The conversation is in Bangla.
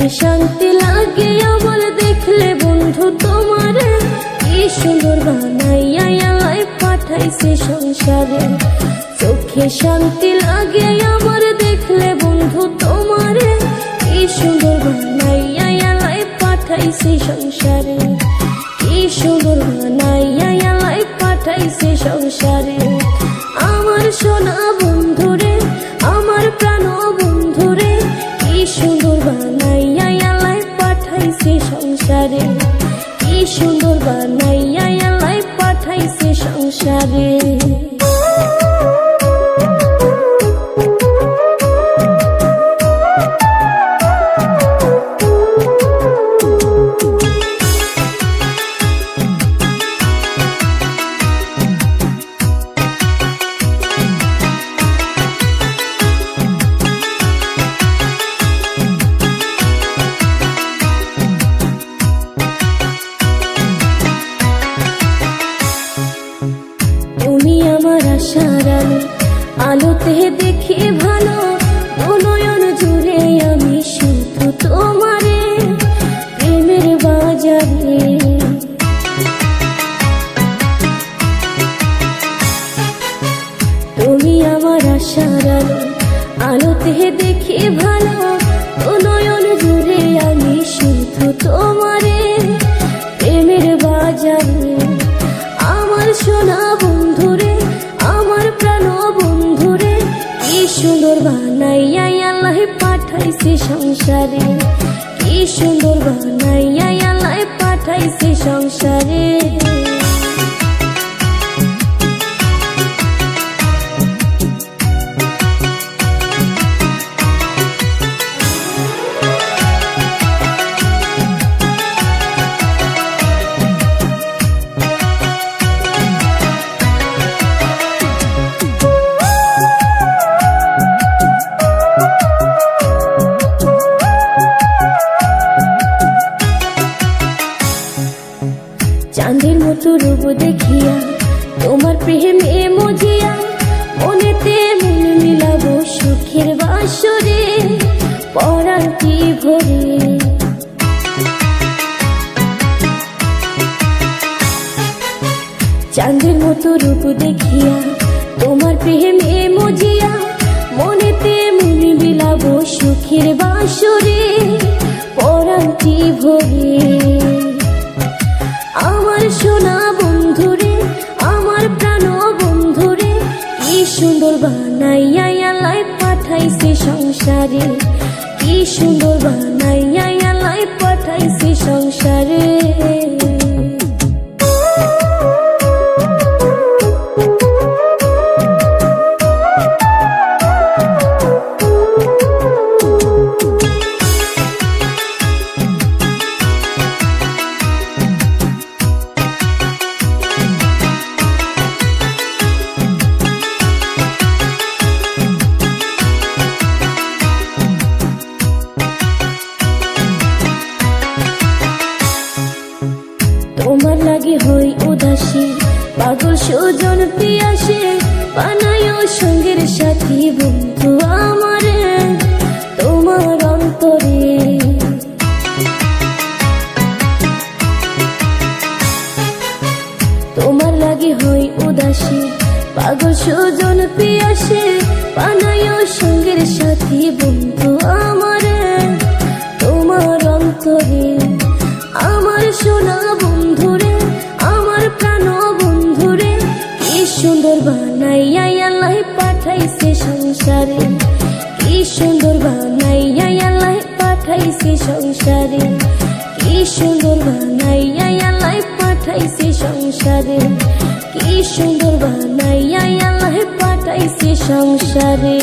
চোখে শান্তি লাগে আমার দেখলে বন্ধু তোমারে, কি সুন্দর বানাইয়া আল্লাহ পাঠাইছে সংসারে। চোখে শান্তি লাগে আমার দেখলে বন্ধু তোমারে, কি সুন্দর বানাইয়া আল্লাহ পাঠাইছে সংসারে, কি সুন্দর বানাইয়া আল্লাহ পাঠাইছে সংসারে। আমার সোনা বন্ধুরে, আমার প্রাণ বন্ধুরে, কি সুন্দর বানাইয়া আল্লাহ পাঠাইছে সংসারে, কি সুন্দর বানাইয়া আল্লাহ পাঠাইছে সংসারে। তুমি আমার আশার আলো, আলোতে দেখি ভালো, নয়ন জুড়ে আমি শুধু তোমারে, প্রেমের বাজারে। তুমি আমার আশার আলো, আলোতে দেখি ভালো, নয়ন জুড়ে আমি শুধু তোমারে, প্রেমের বাজারে। আমার সোনা বন্ধুরে, আমার প্রাণ বন্ধুরে, কি সুন্দর বানাইয়া আল্লাহ পাঠাইছে সংসারে, কি সুন্দর বানাইয়া আল্লাহ পাঠাইছে সংসারে। চাঁদের মতো রূপ দেখিয়া তোমার প্রেমে মজিয়া, মনেতে মন মিলাবো সুখের বাসরে, পরাণটি ভরে। চাঁদের মতো রূপ দেখিয়া তোমার প্রেমে মজিয়া, মনেতে মন মিলাবো সুখের বাসরে, পরাণটি ভরে। আমার সোনা বন্ধুরে, আমার প্রাণ বন্ধুরে, কি সুন্দর বানাইয়া আল্লাহ পাঠাইছে সংসারে, কি সুন্দর বানাইয়া আল্লাহ পাঠাইছে সংসারে। তোমার লাগে হই উদাসী, পাগল সুজন পিয়াসে, বানায় সঙ্গের সাথী বন্ধু আমারে, তোমার অন্তরে। তোমার লাগে হই উদাসী, পাগল সুজন পিয়াসে, বানায় সঙ্গের সাথী বন্ধু আমারে, তোমার অন্তরে। আমার সোনা বন্ধুরে, আমার প্রাণ বন্ধুরে, কি সুন্দর বানাইয়া আল্লাহ পাঠাইছে সংসারে, কি সুন্দর বানাইয়া আল্লাহ পাঠাইছে সংসারে, কি সুন্দর বানাইয়া আল্লাহ পাঠাইছে সংসারে, কি সুন্দর বানাইয়া আল্লাহ পাঠাইছে সংসারে।